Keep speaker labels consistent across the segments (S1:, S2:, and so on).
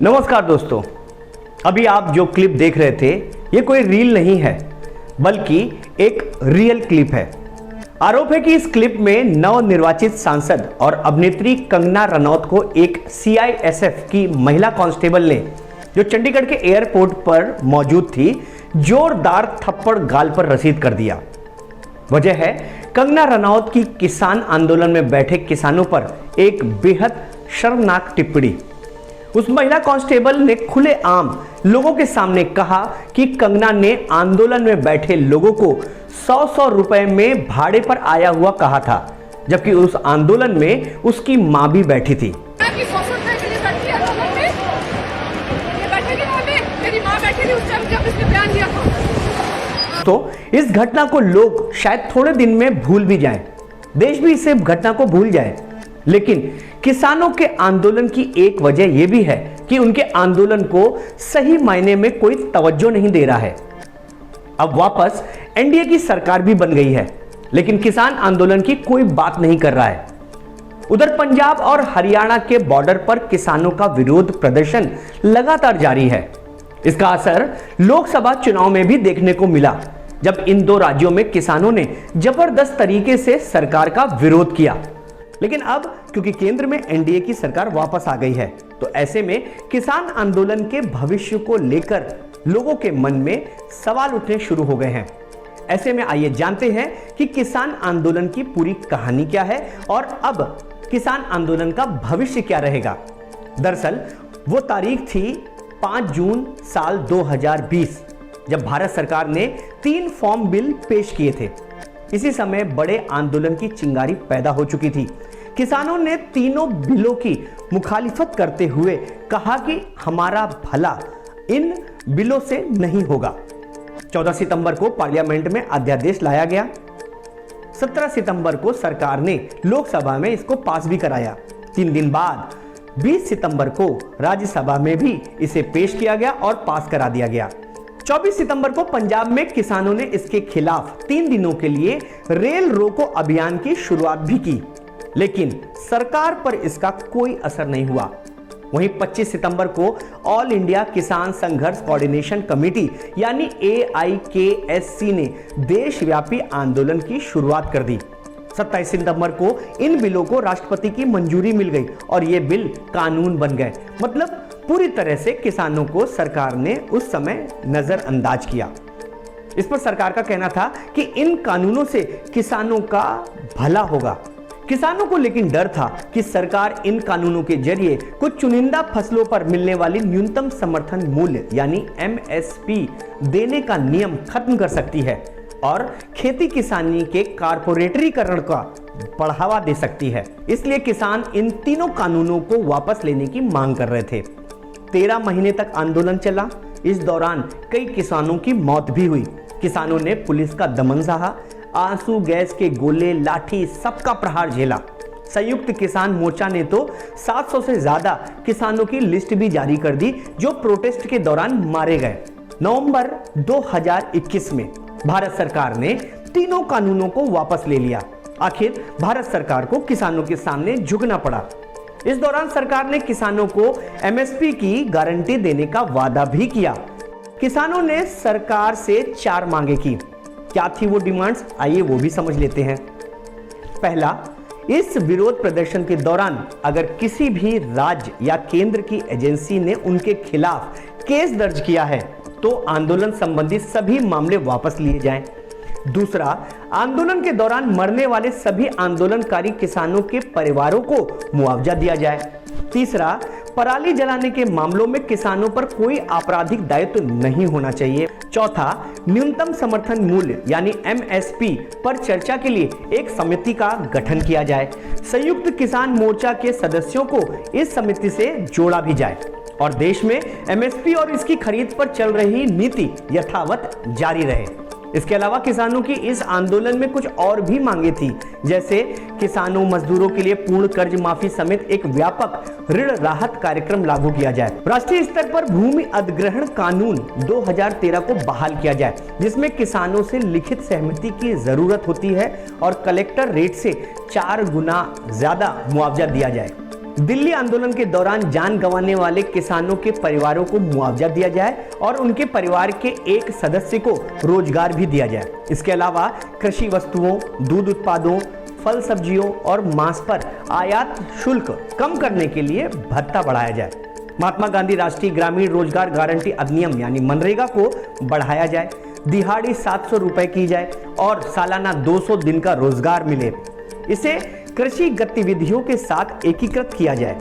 S1: नमस्कार दोस्तों, अभी आप जो क्लिप देख रहे थे ये कोई रील नहीं है बल्कि एक रियल क्लिप है। आरोप है कि इस क्लिप में नवनिर्वाचित सांसद और अभिनेत्री कंगना रनौत को एक सीआईएसएफ की महिला कांस्टेबल ने, जो चंडीगढ़ के एयरपोर्ट पर मौजूद थी, जोरदार थप्पड़ गाल पर रसीद कर दिया। वजह है कंगना रनौत की किसान आंदोलन में बैठे किसानों पर एक बेहद शर्मनाक टिप्पणी। उस महिला कांस्टेबल ने खुलेआम लोगों के सामने कहा कि कंगना ने आंदोलन में बैठे लोगों को 100-100 रुपए में भाड़े पर आया हुआ कहा था, जबकि उस आंदोलन में उसकी मां भी बैठी थी। तो इस घटना को लोग शायद थोड़े दिन में भूल भी जाएं, देश भी इस घटना को भूल जाए, लेकिन किसानों के आंदोलन की एक वजह यह भी है कि उनके आंदोलन को सही मायने में कोई तवज्जो नहीं दे रहा है। अब वापस एनडीए की सरकार भी बन गई है, लेकिन किसान आंदोलन की कोई बात नहीं कर रहा है। उधर पंजाब और हरियाणा के बॉर्डर पर किसानों का विरोध प्रदर्शन लगातार जारी है। इसका असर लोकसभा चुनाव में भी देखने को मिला, जब इन दो राज्यों में किसानों ने जबरदस्त तरीके से सरकार का विरोध किया। लेकिन अब क्योंकि केंद्र में एनडीए की सरकार वापस आ गई है, तो ऐसे में किसान आंदोलन के भविष्य को लेकर लोगों के मन में सवाल उठने शुरू हो गए हैं। ऐसे में आइए जानते हैं कि किसान आंदोलन की पूरी कहानी क्या है और अब किसान आंदोलन का भविष्य क्या रहेगा। दरअसल वो तारीख थी 5 जून साल 2020, जब भारत सरकार ने 3 फॉर्म बिल पेश किए थे। इसी समय बड़े आंदोलन की चिंगारी पैदा हो चुकी थी। किसानों ने तीनों बिलों की मुखालिफत करते हुए कहा कि हमारा भला इन बिलों से नहीं होगा। 14 सितंबर को पार्लियामेंट में अध्यादेश लाया गया। 17 सितंबर को सरकार ने लोकसभा में इसको पास भी कराया। 3 दिन बाद 20 सितंबर को राज्यसभा में भी इसे पेश किया गया और पास करा दिया गया। 24 सितंबर को पंजाब में किसानों ने इसके खिलाफ 3 दिनों के लिए रेल रोको अभियान की शुरुआत भी की, लेकिन सरकार पर इसका कोई असर नहीं हुआ। वहीं 25 सितंबर को ऑल इंडिया किसान संघर्ष कोऑर्डिनेशन कमेटी यानी AIKSC ने देशव्यापी आंदोलन की शुरुआत कर दी। 27 सितंबर को इन बिलों को राष्ट्रपति की मंजूरी मिल गई और ये बिल कानून बन गए। मतलब पूरी तरह से किसानों को सरकार ने उस समय नजरअंदाज किया। इस पर सरकार का कहना था कि इन कानूनों से किसानों का भला होगा। किसानों को लेकिन डर था कि सरकार इन कानूनों के जरिए कुछ चुनिंदा फसलों पर मिलने वाली न्यूनतम समर्थन मूल्य यानी MSP देने का नियम खत्म कर सकती है और खेती किसानी के कारपोरेटरीकरण का बढ़ावा दे सकती है। इसलिए किसान इन तीनों कानूनों को वापस लेने की मांग कर रहे थे। 13 महीने तक आंदोलन चला। इस दौरान कई किसानों की मौत भी हुई। किसानों ने पुलिस का दमन सहा, आंसू गैस के गोले, लाठी, सबका प्रहार झेला। संयुक्त किसान मोर्चा ने तो 700 से ज्यादा किसानों की लिस्ट भी जारी कर दी, जो प्रोटेस्ट के दौरान मारे गए। नवंबर 2021 में भारत सरकार ने तीनों कानूनों को वापस ले लिया। आखिर भारत सरकार को किसानों के सामने झुकना पड़ा। इस दौरान सरकार ने किसानों को MSP की गारंटी देने का वादा भी किया। किसानों ने सरकार से 4 मांगे की। क्या थी वो डिमांड्स, आइए वो भी समझ लेते हैं। पहला, इस विरोध प्रदर्शन के दौरान अगर किसी भी राज्य या केंद्र की एजेंसी ने उनके खिलाफ केस दर्ज किया है तो आंदोलन संबंधी सभी मामले वापस लिए जाएं। दूसरा, आंदोलन के दौरान मरने वाले सभी आंदोलनकारी किसानों के परिवारों को मुआवजा दिया जाए। तीसरा, पराली जलाने के मामलों में किसानों पर कोई आपराधिक दायित्व नहीं होना चाहिए। चौथा, न्यूनतम समर्थन मूल्य यानी MSP पर चर्चा के लिए एक समिति का गठन किया जाए। संयुक्त किसान मोर्चा के सदस्यों को इस समिति से जोड़ा भी जाए और देश में MSP और इसकी खरीद पर चल रही नीति यथावत जारी रहे। इसके अलावा किसानों की इस आंदोलन में कुछ और भी मांगे थी, जैसे किसानों मजदूरों के लिए पूर्ण कर्ज माफी समेत एक व्यापक ऋण राहत कार्यक्रम लागू किया जाए। राष्ट्रीय स्तर पर भूमि अधिग्रहण कानून 2013 को बहाल किया जाए, जिसमें किसानों से लिखित सहमति की जरूरत होती है और कलेक्टर रेट से 4 गुना ज्यादा मुआवजा दिया जाए। दिल्ली आंदोलन के दौरान जान गंवाने वाले किसानों के परिवारों को मुआवजा दिया जाए और उनके परिवार के एक सदस्य को रोजगार भी दिया जाए। इसके अलावा कृषि वस्तुओं, दूध उत्पादों, फल सब्जियों और मांस पर आयात शुल्क कम करने के लिए भत्ता बढ़ाया जाए। महात्मा गांधी राष्ट्रीय ग्रामीण रोजगार गारंटी अधिनियम यानी मनरेगा को बढ़ाया जाए। दिहाड़ी 700 रुपए की जाए और सालाना 200 दिन का रोजगार मिले। इसे कृषि गतिविधियों के साथ एकीकृत किया जाए।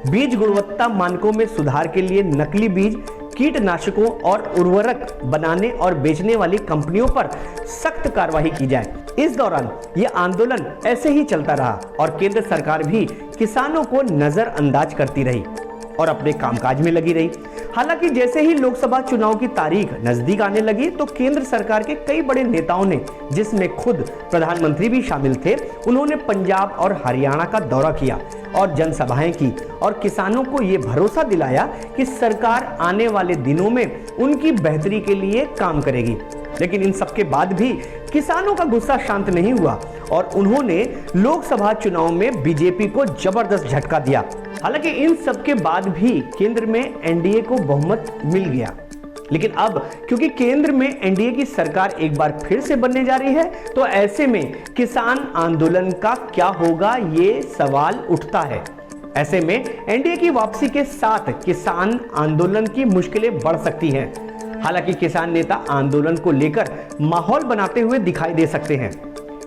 S1: बीज गुणवत्ता मानकों में सुधार के लिए नकली बीज, कीटनाशकों और उर्वरक बनाने और बेचने वाली कंपनियों पर सख्त कार्रवाई की जाए। इस दौरान यह आंदोलन ऐसे ही चलता रहा और केंद्र सरकार भी किसानों को नजरअंदाज करती रही और अपने कामकाज में लगी रही। हालांकि जैसे ही लोकसभा चुनाव की तारीख नजदीक आने लगी तो केंद्र सरकार के कई बड़े नेताओं ने, जिसमें खुद प्रधानमंत्री भी शामिल थे, उन्होंने पंजाब और हरियाणा का दौरा किया और जनसभाएं की और किसानों को यह भरोसा दिलाया कि सरकार आने वाले दिनों में उनकी बेहतरी के लिए काम करेगी। लेकिन इन सबके बाद भी किसानों का गुस्सा शांत नहीं हुआ और उन्होंने लोकसभा चुनाव में बीजेपी को जबरदस्त झटका दिया। हालांकि इन सब के बाद भी केंद्र में एनडीए को बहुमत मिल गया। लेकिन अब क्योंकि केंद्र में एनडीए की सरकार एक बार फिर से बनने जा रही है, तो ऐसे में किसान आंदोलन का क्या होगा, ये सवाल उठता है। ऐसे में एनडीए की वापसी के साथ किसान आंदोलन की मुश्किलें बढ़ सकती हैं। हालांकि किसान नेता आंदोलन को लेकर माहौल बनाते हुए दिखाई दे सकते हैं।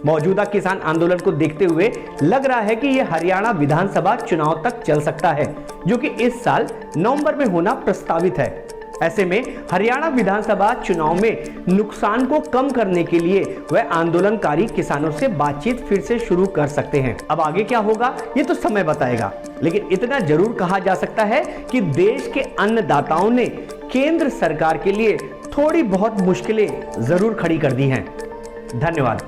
S1: मौजूदा किसान आंदोलन को देखते हुए लग रहा है कि यह हरियाणा विधानसभा चुनाव तक चल सकता है, जो कि इस साल नवंबर में होना प्रस्तावित है। ऐसे में हरियाणा विधानसभा चुनाव में नुकसान को कम करने के लिए वह आंदोलनकारी किसानों से बातचीत फिर से शुरू कर सकते हैं। अब आगे क्या होगा ये तो समय बताएगा, लेकिन इतना जरूर कहा जा सकता है कि देश के अन्नदाताओं ने केंद्र सरकार के लिए थोड़ी बहुत मुश्किलें जरूर खड़ी कर दी हैं। धन्यवाद।